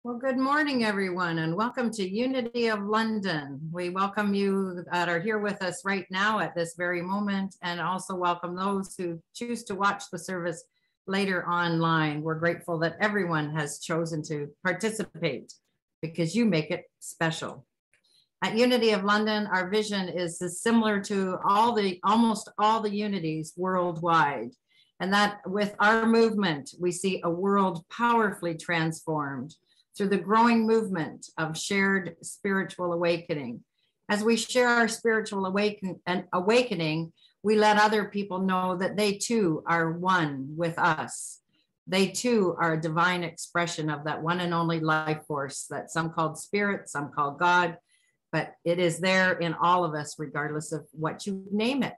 Well, good morning, everyone, and welcome to Unity of London. We welcome you that are here with us right now at this very moment, and also welcome those who choose to watch the service later online. We're grateful that everyone has chosen to participate because you make it special. At Unity of London, our vision is similar to almost all the unities worldwide, and that with our movement, we see a world powerfully transformed through the growing movement of shared spiritual awakening. As we share our spiritual awakening, we let other people know that they too are one with us. They too are a divine expression of that one and only life force that some called spirit, some call God, but it is there in all of us, regardless of what you name it.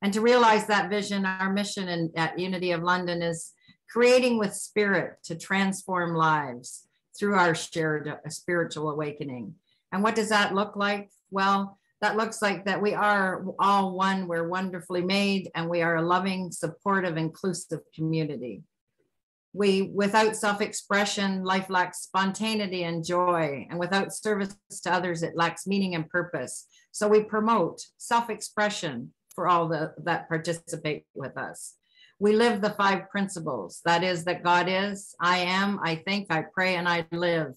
And to realize that vision, our mission at Unity of London is creating with spirit to transform lives through our shared spiritual awakening. And what does that look like? Well, that looks like that we are all one, we're wonderfully made, and we are a loving, supportive, inclusive community. Without self-expression, life lacks spontaneity and joy, and without service to others, it lacks meaning and purpose. So we promote self-expression for all that participate with us. We live the 5 principles. That is that God is, I am, I think, I pray, and I live.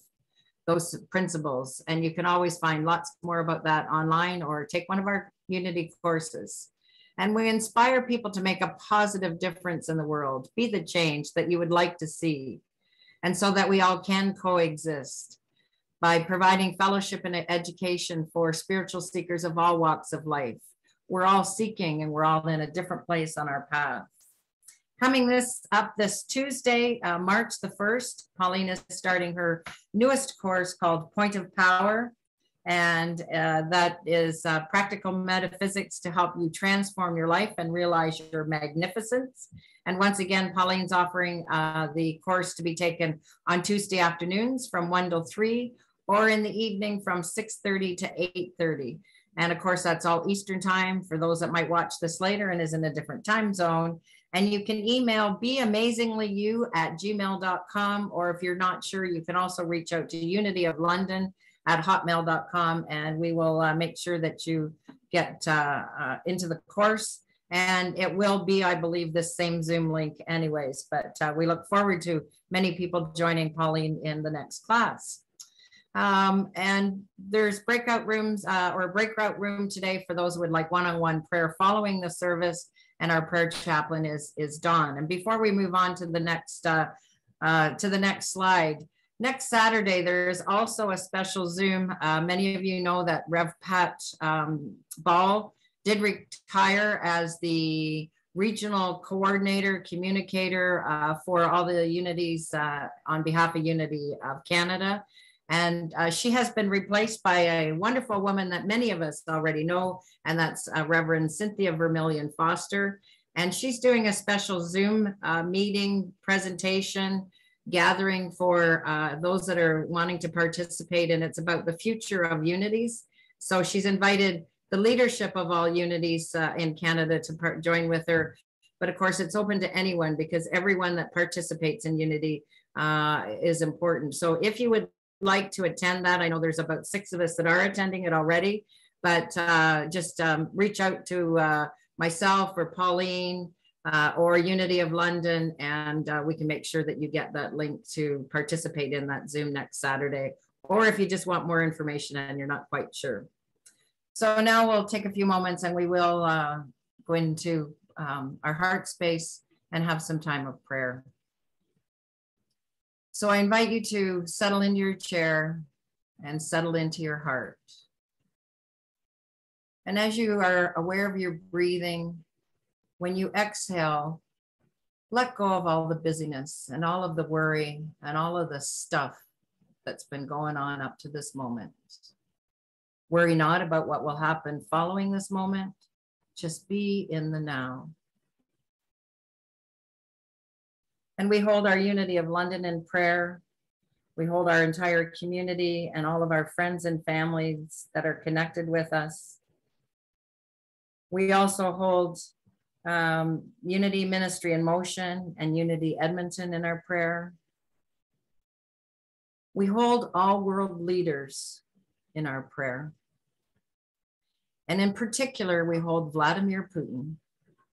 Those principles. And you can always find lots more about that online or take one of our Unity courses. And we inspire people to make a positive difference in the world, be the change that you would like to see, and so that we all can coexist by providing fellowship and education for spiritual seekers of all walks of life. We're all seeking and we're all in a different place on our path. Coming this Tuesday, March the 1st, Pauline is starting her newest course called Point of Power. And that is practical metaphysics to help you transform your life and realize your magnificence. And once again, Pauline's offering the course to be taken on Tuesday afternoons from 1 to 3, or in the evening from 6:30 to 8:30. And of course, that's all Eastern time for those that might watch this later and is in a different time zone. And you can email beamazingly@gmail.com, or if you're not sure, you can also reach out to unityoflondon@hotmail.com, and we will make sure that you get into the course. And it will be, I believe, this same Zoom link anyways, but we look forward to many people joining Pauline in the next class. And there's breakout rooms or a breakout room today for those who would like one-on-one prayer following the service, and our prayer chaplain is Dawn. And before we move on to the next slide, next Saturday, there is also a special Zoom. Many of you know that Rev Pat Ball did retire as the regional coordinator, communicator for all the unities on behalf of Unity of Canada. And she has been replaced by a wonderful woman that many of us already know, and that's Reverend Cynthia Vermillion Foster. And she's doing a special Zoom meeting presentation gathering for those that are wanting to participate, and it's about the future of unities. So she's invited the leadership of all unities in Canada to join with her. But of course, it's open to anyone because everyone that participates in unity is important. So if you would like to attend that, I know there's about 6 of us that are attending it already, but just reach out to myself or Pauline or Unity of London, and we can make sure that you get that link to participate in that Zoom next Saturday, or if you just want more information and you're not quite sure. So now we'll take a few moments and we will go into our heart space and have some time of prayer. So I invite you to settle into your chair and settle into your heart. And as you are aware of your breathing, when you exhale, let go of all the busyness and all of the worry and all of the stuff that's been going on up to this moment. Worry not about what will happen following this moment. Just be in the now. And we hold our Unity of London in prayer. We hold our entire community and all of our friends and families that are connected with us. We also hold Unity Ministry in Motion and Unity Edmonton in our prayer. We hold all world leaders in our prayer. And in particular, we hold Vladimir Putin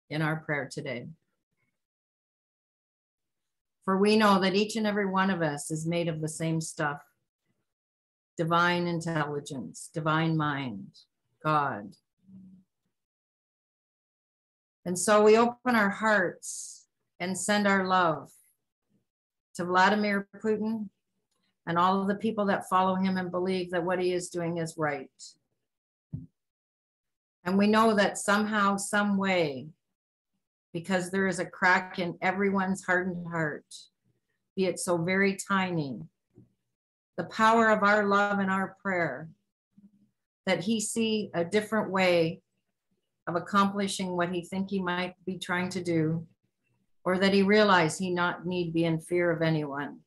in our prayer today. For we know that each and every one of us is made of the same stuff: divine intelligence, divine mind, God. And so we open our hearts and send our love to Vladimir Putin and all of the people that follow him and believe that what he is doing is right. And we know that somehow, some way, because there is a crack in everyone's hardened heart, be it so very tiny, the power of our love and our prayer, that he see a different way of accomplishing what he think he might be trying to do, or that he realize he not need be in fear of anyone.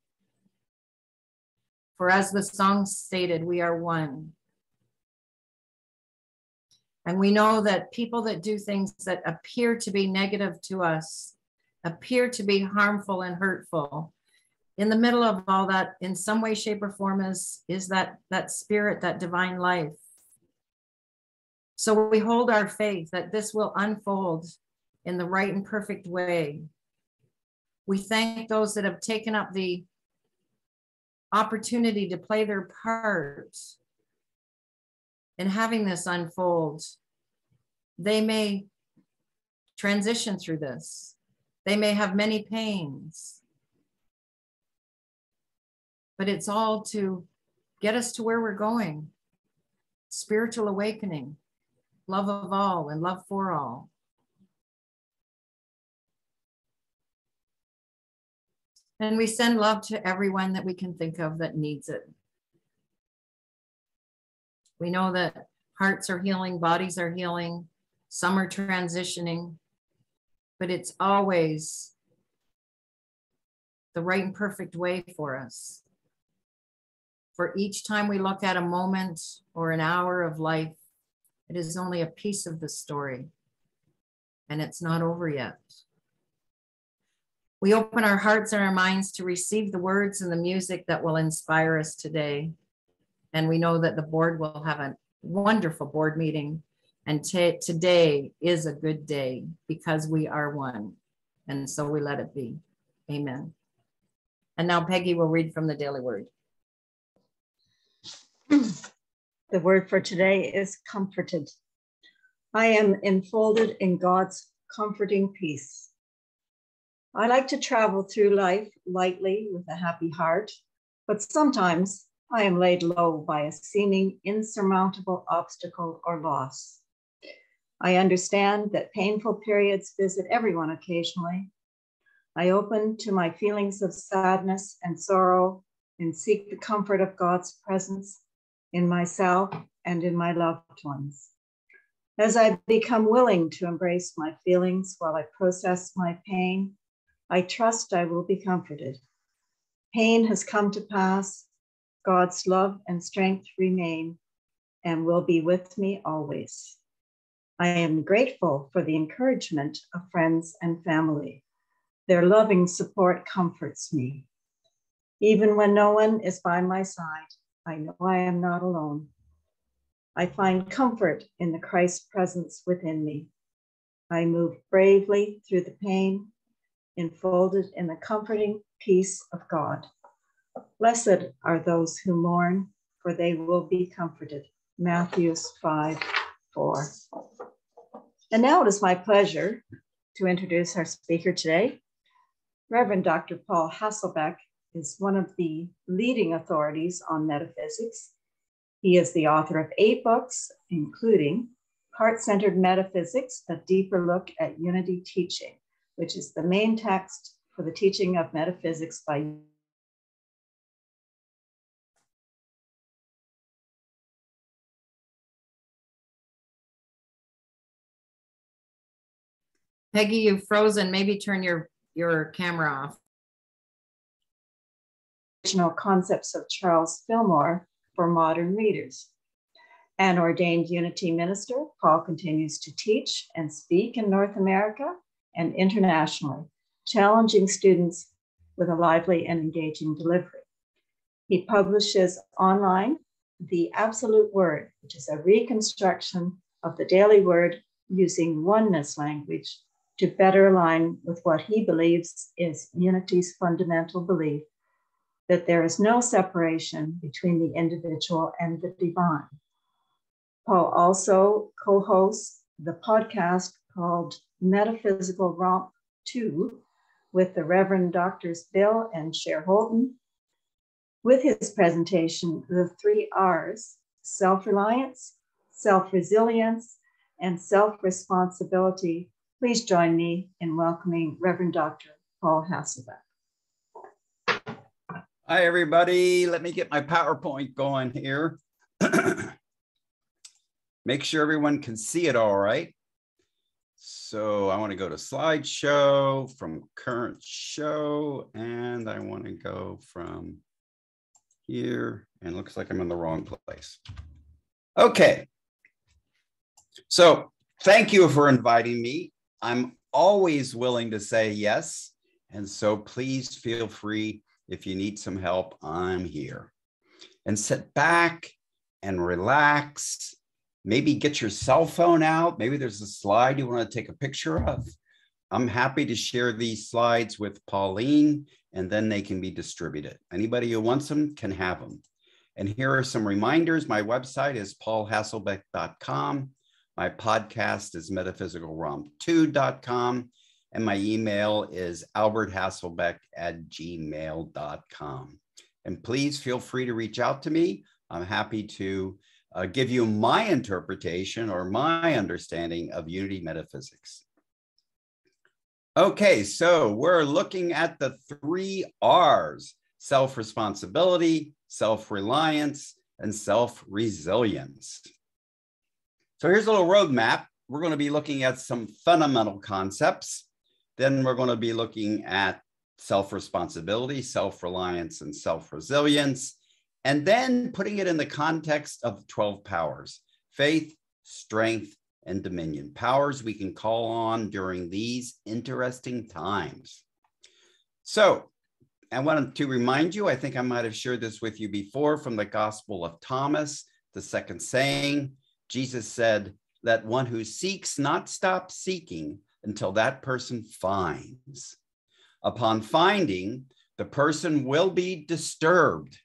For as the song stated, we are one. And we know that people that do things that appear to be negative to us, appear to be harmful and hurtful, in the middle of all that, in some way, shape, or form, is that spirit, that divine life. So we hold our faith that this will unfold in the right and perfect way. We thank those that have taken up the opportunity to play their part in having this unfold. They may transition through this. They may have many pains, but it's all to get us to where we're going. Spiritual awakening, love of all and love for all. And we send love to everyone that we can think of that needs it. We know that hearts are healing, bodies are healing, some are transitioning, but it's always the right and perfect way for us. For each time we look at a moment or an hour of life, it is only a piece of the story, and it's not over yet. We open our hearts and our minds to receive the words and the music that will inspire us today. And we know that the board will have a wonderful board meeting. And today is a good day because we are one. And so we let it be. Amen. And now Peggy will read from the Daily Word. The word for today is comforted. I am enfolded in God's comforting peace. I like to travel through life lightly with a happy heart, but sometimes I am laid low by a seeming insurmountable obstacle or loss. I understand that painful periods visit everyone occasionally. I open to my feelings of sadness and sorrow and seek the comfort of God's presence in myself and in my loved ones. As I become willing to embrace my feelings while I process my pain, I trust I will be comforted. Pain has come to pass. God's love and strength remain and will be with me always. I am grateful for the encouragement of friends and family. Their loving support comforts me. Even when no one is by my side, I know I am not alone. I find comfort in the Christ presence within me. I move bravely through the pain, enfolded in the comforting peace of God. Blessed are those who mourn, for they will be comforted. Matthew 5:4. And now it is my pleasure to introduce our speaker today. Rev Dr. Paul Hasselbeck is one of the leading authorities on metaphysics. He is the author of 8 books, including Heart-Centered Metaphysics, A Deeper Look at Unity Teaching, which is the main text for the teaching of metaphysics by Peggy, you've frozen. Maybe turn your camera off. Original Concepts of Charles Fillmore for modern readers. An ordained Unity minister, Paul continues to teach and speak in North America and internationally, challenging students with a lively and engaging delivery. He publishes online The Absolute Word, which is a reconstruction of the daily word using oneness language to better align with what he believes is unity's fundamental belief, that there is no separation between the individual and the divine. Paul also co-hosts the podcast called Metaphysical Romp 2 with the Rev Doctors Bill and Cher Holton, with his presentation, The 3 R's, self-reliance, self-resilience, and self-responsibility. Please join me in welcoming Rev Dr. Paul Hasselbeck. Hi, everybody. Let me get my PowerPoint going here. Make sure everyone can see it all right. So I want to go to slideshow from current show, and I want to go from here, and it looks like I'm in the wrong place. Okay. So thank you for inviting me. I'm always willing to say yes. And so please feel free. If you need some help, I'm here. And sit back and relax. Maybe get your cell phone out. Maybe there's a slide you want to take a picture of. I'm happy to share these slides with Pauline, and then they can be distributed. Anybody who wants them can have them. And here are some reminders. My website is paulhasselbeck.com. My podcast is metaphysicalromp2.com. And my email is alberthasselbeck@gmail.com. And please feel free to reach out to me. I'm happy to give you my interpretation or my understanding of unity metaphysics. Okay, so we're looking at the 3 R's: self-responsibility, self-reliance, and self-resilience. So here's a little roadmap. We're going to be looking at some fundamental concepts. Then we're going to be looking at self-responsibility, self-reliance, and self-resilience, and then putting it in the context of 12 powers: faith, strength, and dominion. Powers we can call on during these interesting times. So I wanted to remind you, I think I might have shared this with you before, from the Gospel of Thomas, the second saying. Jesus said, "Let one who seeks not stop seeking until that person finds. Upon finding, the person will be disturbed,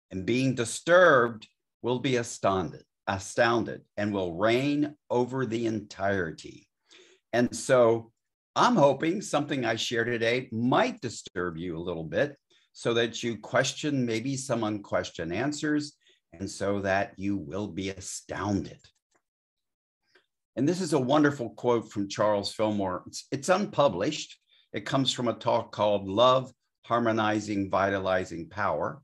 and being disturbed will be astounded, and will reign over the entirety." And so I'm hoping something I share today might disturb you a little bit, so that you question maybe some unquestioned answers, and so that you will be astounded. And this is a wonderful quote from Charles Fillmore. It's unpublished. It comes from a talk called Love, Harmonizing, Vitalizing Power.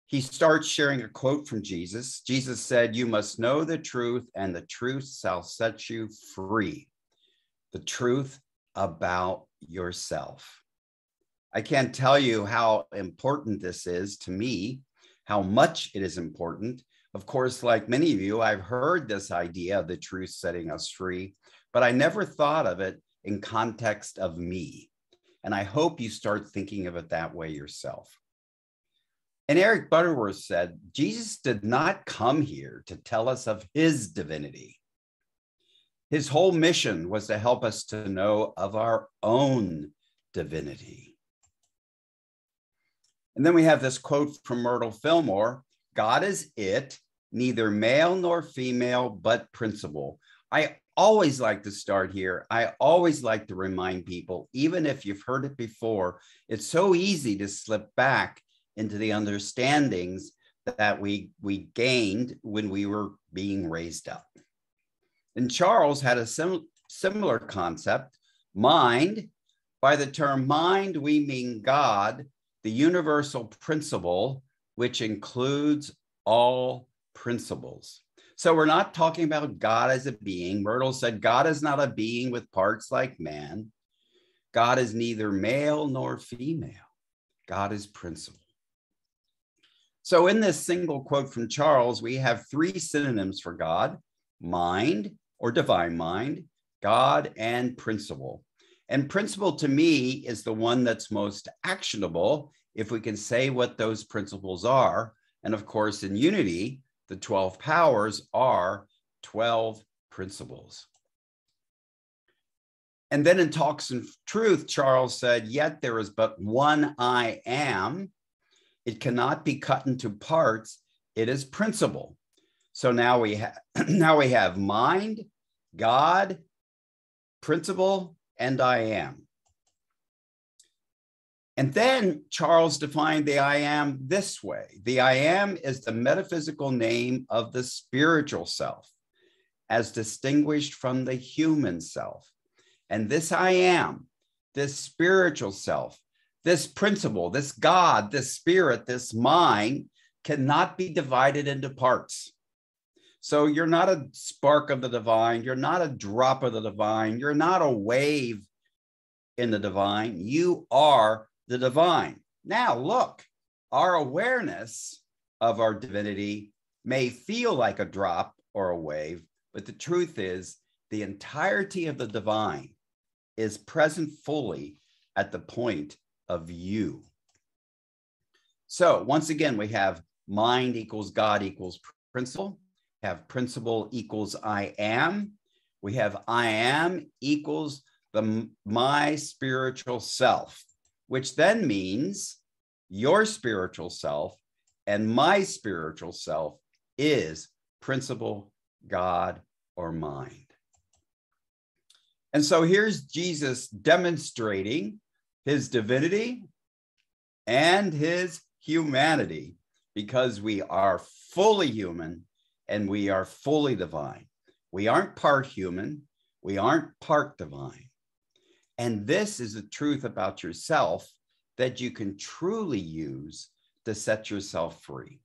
He starts sharing a quote from Jesus. Jesus said, "You must know the truth, and the truth shall set you free." The truth about yourself. I can't tell you how important this is to me, how much it is important. Of course, like many of you, I've heard this idea of the truth setting us free, but I never thought of it in context of me. And I hope you start thinking of it that way yourself. And Eric Butterworth said, Jesus did not come here to tell us of his divinity. His whole mission was to help us to know of our own divinity. And then we have this quote from Myrtle Fillmore: "God is it, neither male nor female, but principle." I always like to start here. I always like to remind people, even if you've heard it before, it's so easy to slip back into the understandings that we gained when we were being raised up. And Charles had a similar concept, mind. By the term mind, we mean God, the universal principle, which includes all principles. So we're not talking about God as a being. Myrtle said God is not a being with parts like man. God is neither male nor female. God is principle. So in this single quote from Charles, we have 3 synonyms for God: mind or divine mind, God, and principle. And principle to me is the one that's most actionable if we can say what those principles are. And of course, in unity, the 12 powers are 12 principles. And then in Talks and Truth, Charles said, yet there is but one I am. It cannot be cut into parts. It is principle. So now we have mind, God, principle, and I am. And then Charles defined the I am this way. The I am is the metaphysical name of the spiritual self, as distinguished from the human self. And this I am, this spiritual self, this principle, this God, this spirit, this mind cannot be divided into parts. So you're not a spark of the divine. You're not a drop of the divine. You're not a wave in the divine. You are the divine. Now, look, our awareness of our divinity may feel like a drop or a wave, but the truth is the entirety of the divine is present fully at the point of you. So once again, we have mind equals God equals principle. We have principle equals I am. We have I am equals my spiritual self, which then means your spiritual self and my spiritual self is principle, God, or mind. And so here's Jesus demonstrating his divinity and his humanity, because we are fully human and we are fully divine. We aren't part human. We aren't part divine. And this is the truth about yourself that you can truly use to set yourself free.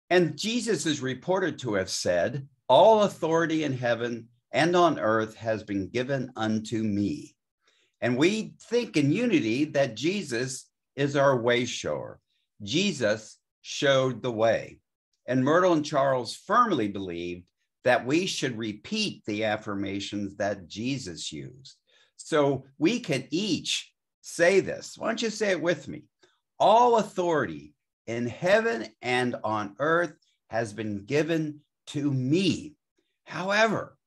And Jesus is reported to have said, all authority in heaven and on earth has been given unto me. And we think in unity that Jesus is our way shower. Jesus showed the way. And Myrtle and Charles firmly believed that we should repeat the affirmations that Jesus used. So we can each say this. Why don't you say it with me? All authority in heaven and on earth has been given to me. However,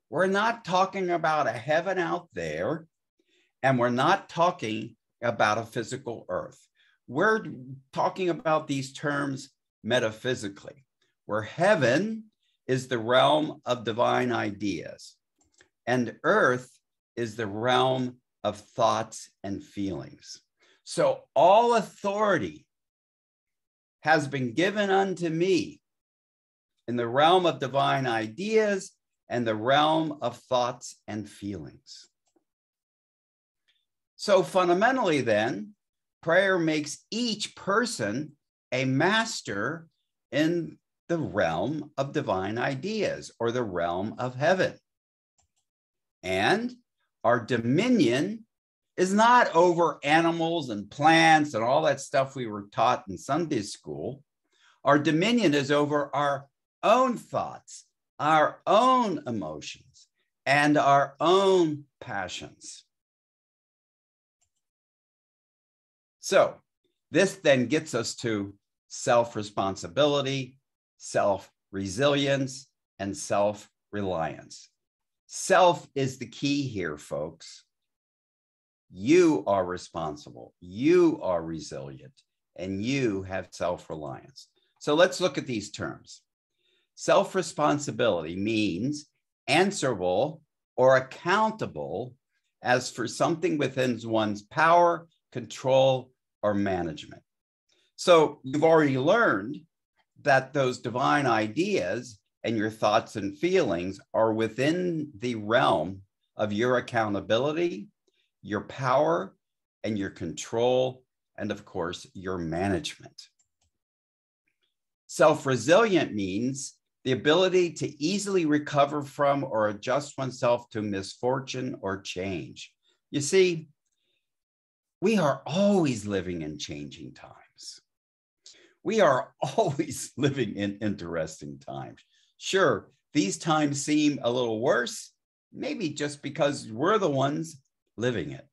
we're not talking about a heaven out there, and we're not talking about a physical earth. We're talking about these terms metaphysically, where heaven is the realm of divine ideas, and earth is the realm of thoughts and feelings. So all authority has been given unto me in the realm of divine ideas and the realm of thoughts and feelings. So fundamentally then, prayer makes each person a master in the realm of divine ideas or the realm of heaven. And our dominion is not over animals and plants and all that stuff we were taught in Sunday school. Our dominion is over our own thoughts, our own emotions, and our own passions. So this then gets us to self-responsibility, self-resilience, and self-reliance. Self is the key here, folks. You are responsible, you are resilient, and you have self-reliance. So let's look at these terms. Self-responsibility means answerable or accountable as for something within one's power, control, or management. So you've already learned that those divine ideas and your thoughts and feelings are within the realm of your accountability, your power, and your control, and of course, your management. Self-resilient means the ability to easily recover from or adjust oneself to misfortune or change. You see, we are always living in changing times. We are always living in interesting times. Sure, these times seem a little worse, maybe just because we're the ones living it.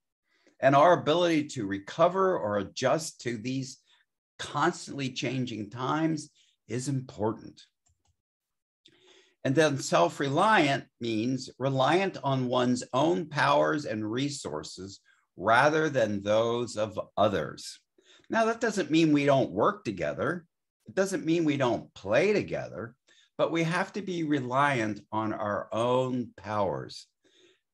And our ability to recover or adjust to these constantly changing times is important. And then self-reliant means reliant on one's own powers and resources rather than those of others. Now, that doesn't mean we don't work together. It doesn't mean we don't play together, but we have to be reliant on our own powers.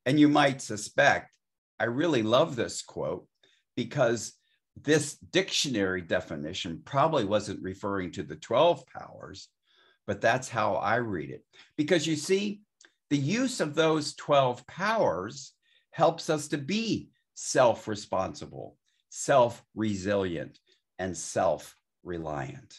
And you might suspect, I really love this quote because this dictionary definition probably wasn't referring to the 12 powers, but that's how I read it. Because you see, the use of those 12 powers helps us to be self-responsible, self-resilient, and self-reliant.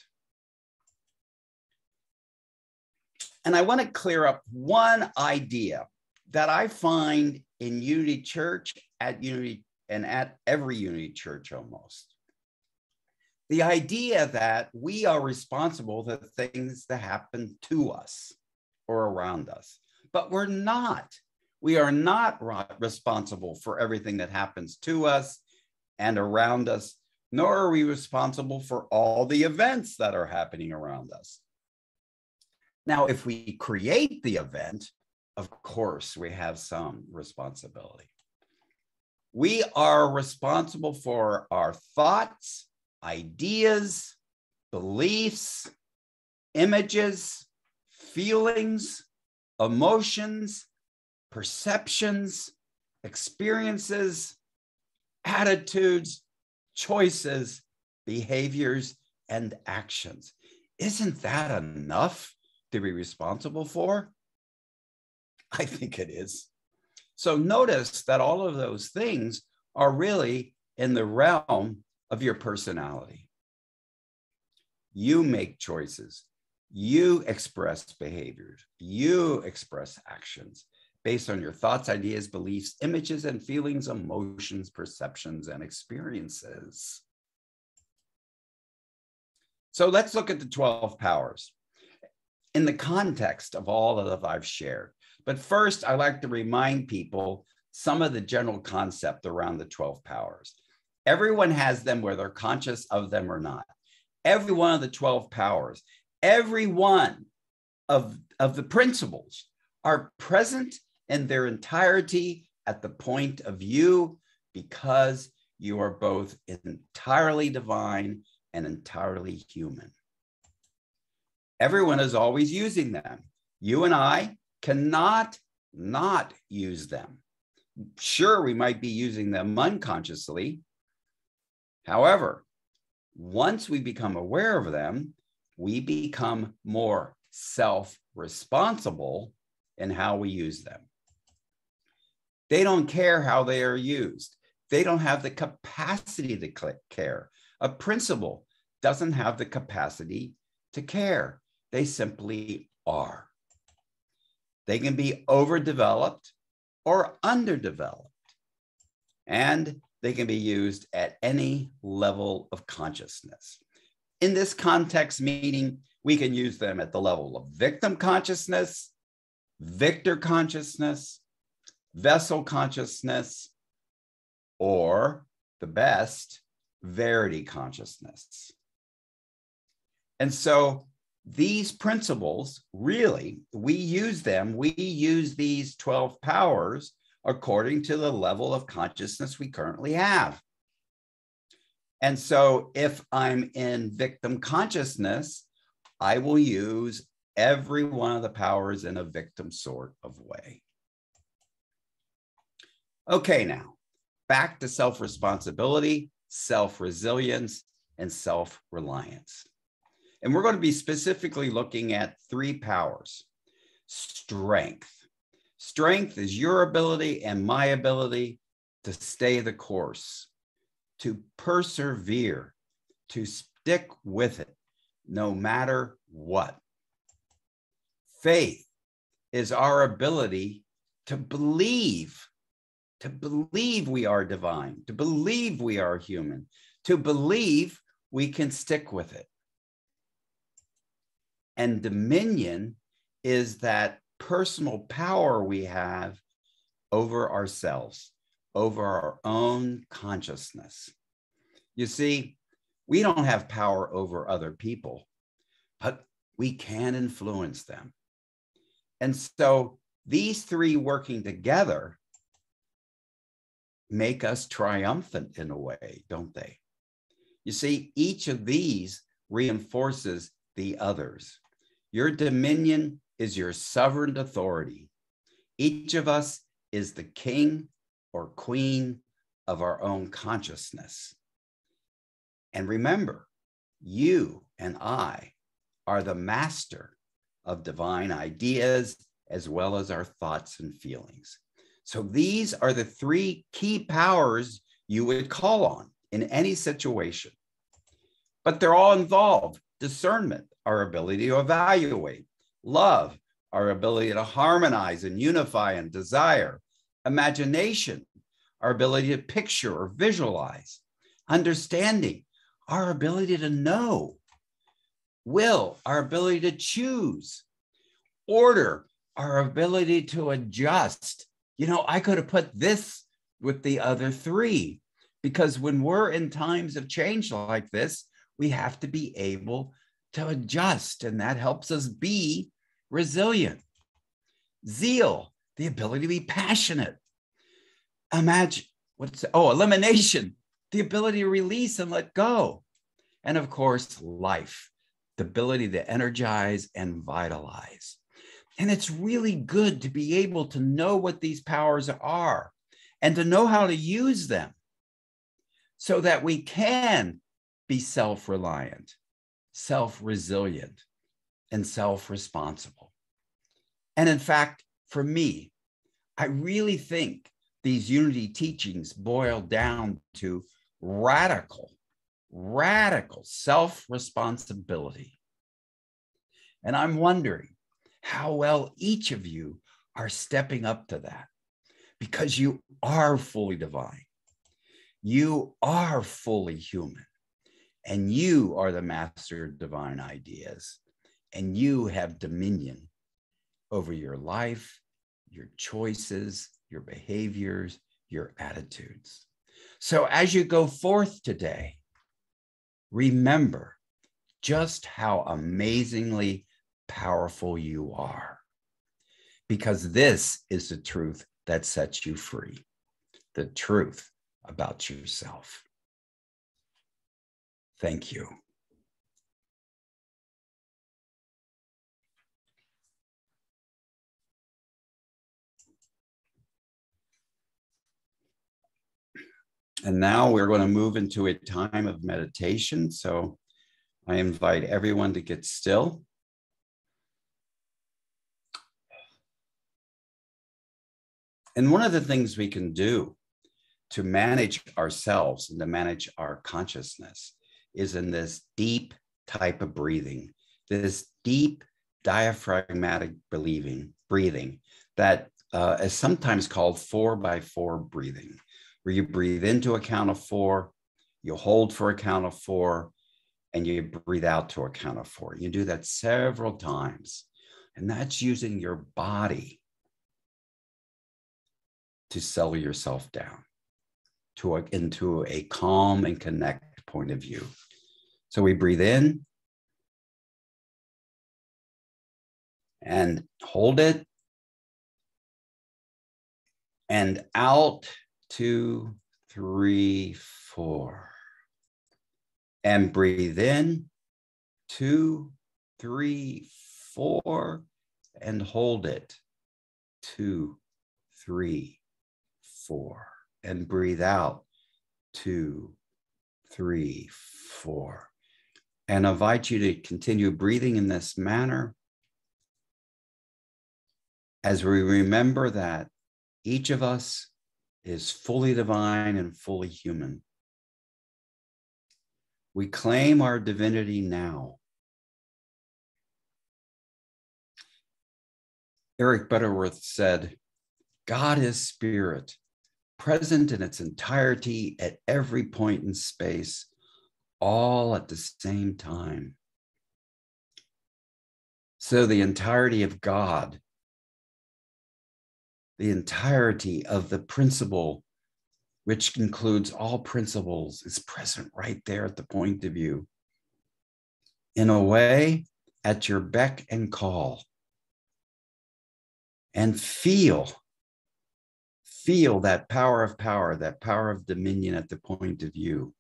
And I want to clear up one idea that I find in Unity Church, at Unity, and at every Unity Church almost. The idea that we are responsible for things that happen to us or around us, but we're not. We are not responsible for everything that happens to us and around us, nor are we responsible for all the events that are happening around us. Now, if we create the event, of course, we have some responsibility. We are responsible for our thoughts, ideas, beliefs, images, feelings, emotions, perceptions, experiences, attitudes, choices, behaviors, and actions. Isn't that enough to be responsible for? I think it is. So notice that all of those things are really in the realm of your personality. You make choices. You express behaviors. You express actions based on your thoughts, ideas, beliefs, images, and feelings, emotions, perceptions, and experiences. So let's look at the 12 powers in the context of all that I've shared. But first, I like to remind people some of the general concept around the 12 powers. Everyone has them whether they're conscious of them or not. Every one of the 12 powers, every one of the principles are present in their entirety at the point of view because you are both entirely divine and entirely human. Everyone is always using them. You and I cannot not use them. Sure, we might be using them unconsciously. However, once we become aware of them, we become more self-responsible in how we use them. They don't care how they are used. They don't have the capacity to care. A principle doesn't have the capacity to care. They simply are. They can be overdeveloped or underdeveloped, and they can be used at any level of consciousness. In this context meaning, we can use them at the level of victim consciousness, victor consciousness, vessel consciousness, or the best, verity consciousness. And so these principles, really, we use these 12 powers according to the level of consciousness we currently have. And so if I'm in victim consciousness, I will use every one of the powers in a victim sort of way. Okay, now back to self-responsibility, self-resilience, and self-reliance. And we're going to be specifically looking at 3 powers. Strength. Strength is your ability and my ability to stay the course, to persevere, to stick with it, no matter what. Faith is our ability to believe we are divine, to believe we are human, to believe we can stick with it. And dominion is that personal power we have over ourselves, over our own consciousness. You see, we don't have power over other people, but we can influence them. And so these three working together make us triumphant in a way, don't they? You see, each of these reinforces the others. Your dominion is your sovereign authority. Each of us is the king or queen of our own consciousness. And remember, you and I are the master of divine ideas as well as our thoughts and feelings. So these are the three key powers you would call on in any situation. But they're all involved. Discernment, our ability to evaluate. Love, our ability to harmonize and unify and desire. Imagination, our ability to picture or visualize. Understanding, our ability to know. Will, our ability to choose. Order, our ability to adjust. You know, I could have put this with the other three, because when we're in times of change like this, we have to be able to adjust, and that helps us be resilient. Zeal, the ability to be passionate. Elimination, the ability to release and let go. And of course, life, the ability to energize and vitalize. And it's really good to be able to know what these powers are and to know how to use them so that we can be self-reliant, self-resilient, and self-responsible. And in fact, for me, I really think these unity teachings boil down to radical self-responsibility. And I'm wondering how well each of you are stepping up to that, because you are fully divine. You are fully human, and you are the master of divine ideas, and you have dominion over your life, your choices, your behaviors, your attitudes. So as you go forth today, remember just how amazingly powerful you are, because this is the truth that sets you free, the truth about yourself. Thank you. And now we're going to move into a time of meditation. So I invite everyone to get still. And one of the things we can do to manage ourselves and to manage our consciousness is in this deep type of breathing, this deep diaphragmatic breathing that is sometimes called 4x4 breathing, where you breathe into a count of 4, you hold for a count of 4, and you breathe out to a count of 4. You do that several times, and that's using your body to settle yourself down into a calm and connect point of view. So we breathe in and hold it, and out, 2, 3, 4. And breathe in, 2, 3, 4, and hold it, 2, 3, 4. And breathe out, 2, 3, 4. And I invite you to continue breathing in this manner as we remember that each of us is fully divine and fully human. We claim our divinity now. Eric Butterworth said, God is spirit, present in its entirety at every point in space, all at the same time. So the entirety of God, the entirety of the principle which includes all principles, is present right there at the point of view. In a way, at your beck and call. And feel that power of dominion at the point of view.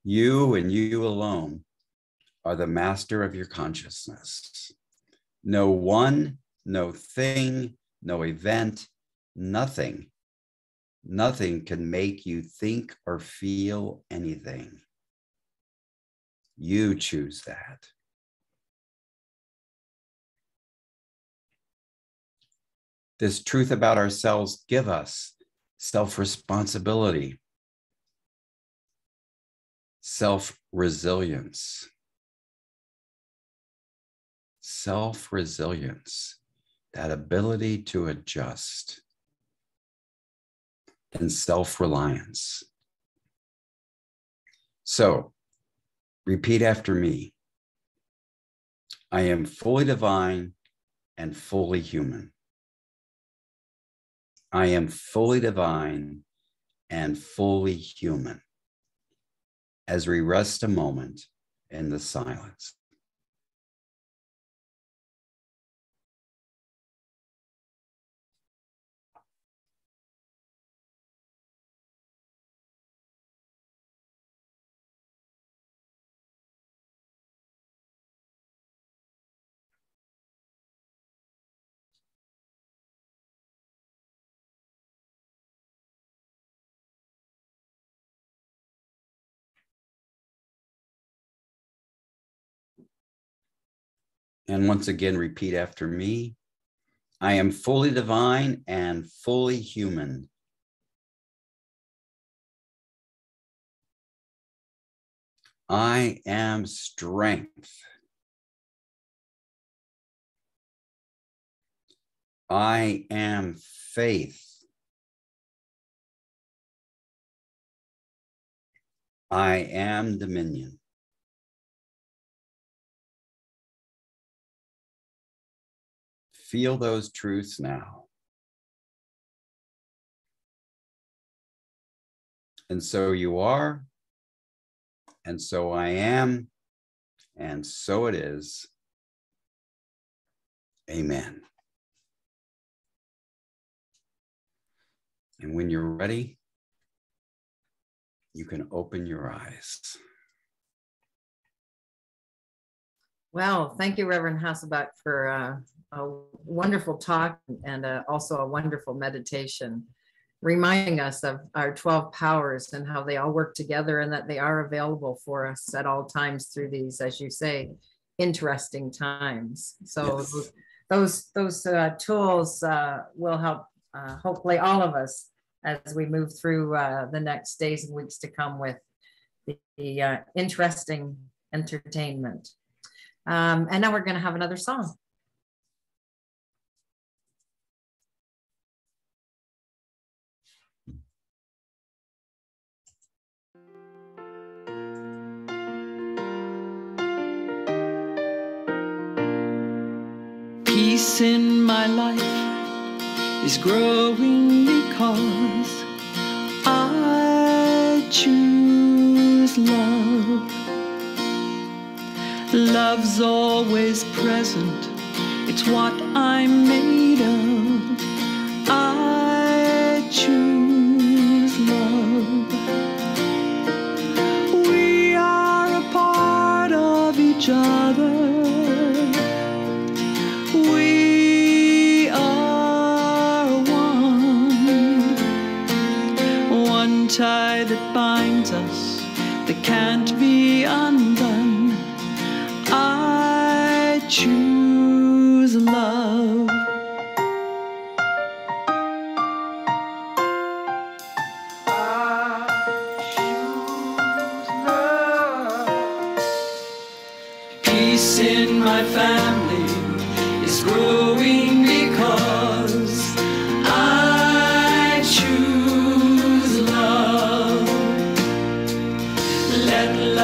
You and you alone are the master of your consciousness. No one, no thing, no event, nothing can make you think or feel anything. You choose that. This truth about ourselves gives us self-responsibility, self-resilience, that ability to adjust, and self-reliance. So, repeat after me. I am fully divine and fully human. I am fully divine and fully human. As we rest a moment in the silence. And once again, repeat after me. I am fully divine and fully human. I am strength. I am faith. I am dominion. Feel those truths now. And so you are, and so I am, and so it is. Amen. And when you're ready, you can open your eyes. Well, thank you, Reverend Hasselbeck, for a wonderful talk and also a wonderful meditation, reminding us of our 12 powers and how they all work together and that they are available for us at all times through these, as you say, interesting times. So yes. those tools will help hopefully all of us as we move through the next days and weeks to come with the interesting entertainment. And now we're going to have another song. Peace in my life is growing because I choose love. Love's always present, it's what I'm made of. I choose love. We are a part of each other. We are one tie that binds us, that can't be undone. I choose love. I choose love. Peace in my family is growing because I choose love. Let love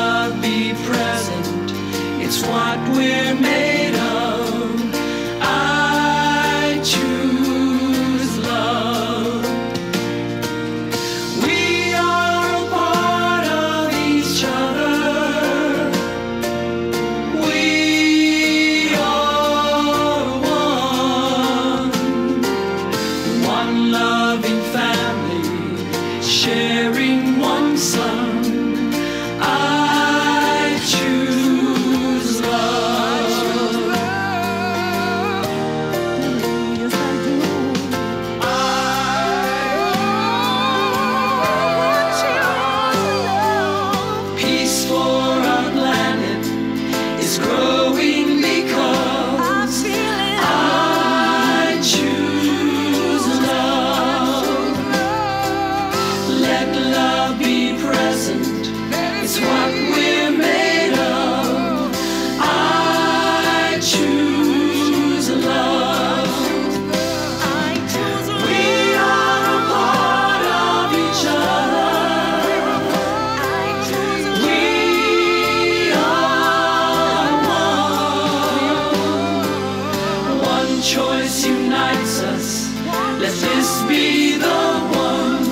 this unites us. Let this be the one.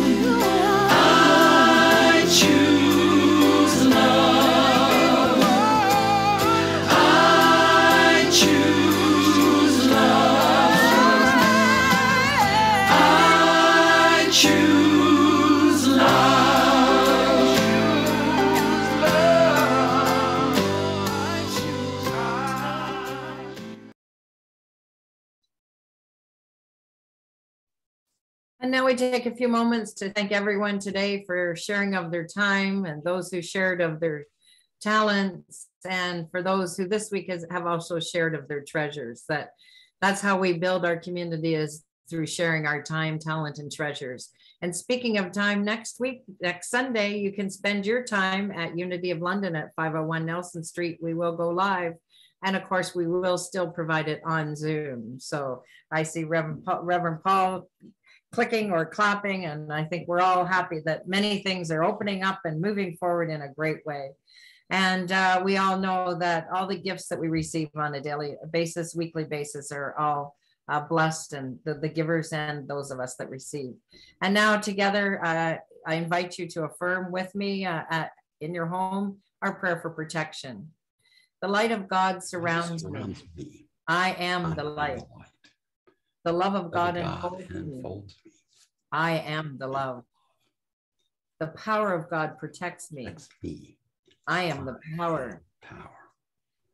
I choose love. I choose love. I choose love. And now we take a few moments to thank everyone today for sharing of their time, and those who shared of their talents, and for those who this week have also shared of their treasures. That's how we build our community, is through sharing our time, talent, and treasures. And speaking of time, next week, next Sunday, you can spend your time at Unity of London at 501 Nelson Street. We will go live. And of course, we will still provide it on Zoom. So I see Reverend Paul clicking or clapping, and I think we're all happy that many things are opening up and moving forward in a great way. And we all know that all the gifts that we receive on a daily basis, weekly basis, are all blessed, and the givers and those of us that receive. And now together, I invite you to affirm with me in your home our prayer for protection. The light of God surrounds me. I am the light. The love of God enfolds me. I am the love. The power of God protects me. I am the power.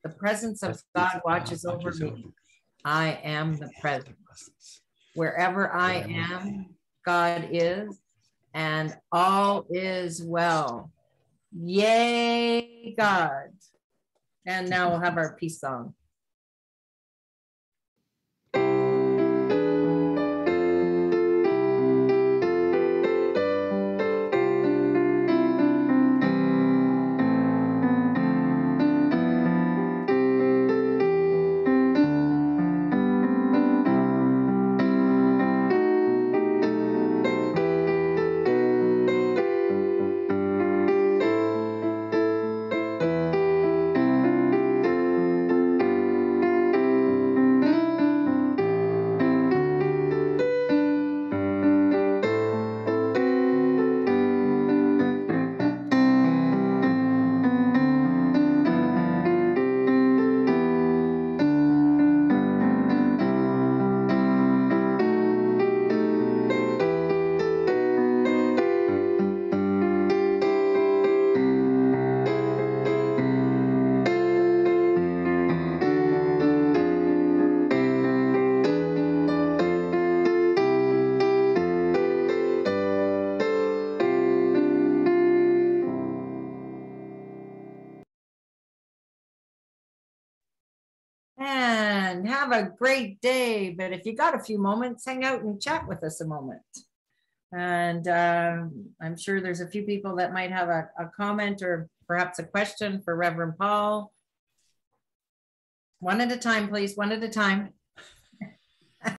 The presence of God watches over me. I am the presence. Wherever I am, God is, and all is well. Yay, God. And now we'll have our peace song. And have a great day. But if you got a few moments, hang out and chat with us a moment. And I'm sure there's a few people that might have a comment or perhaps a question for Reverend Paul. One at a time, please, one at a time.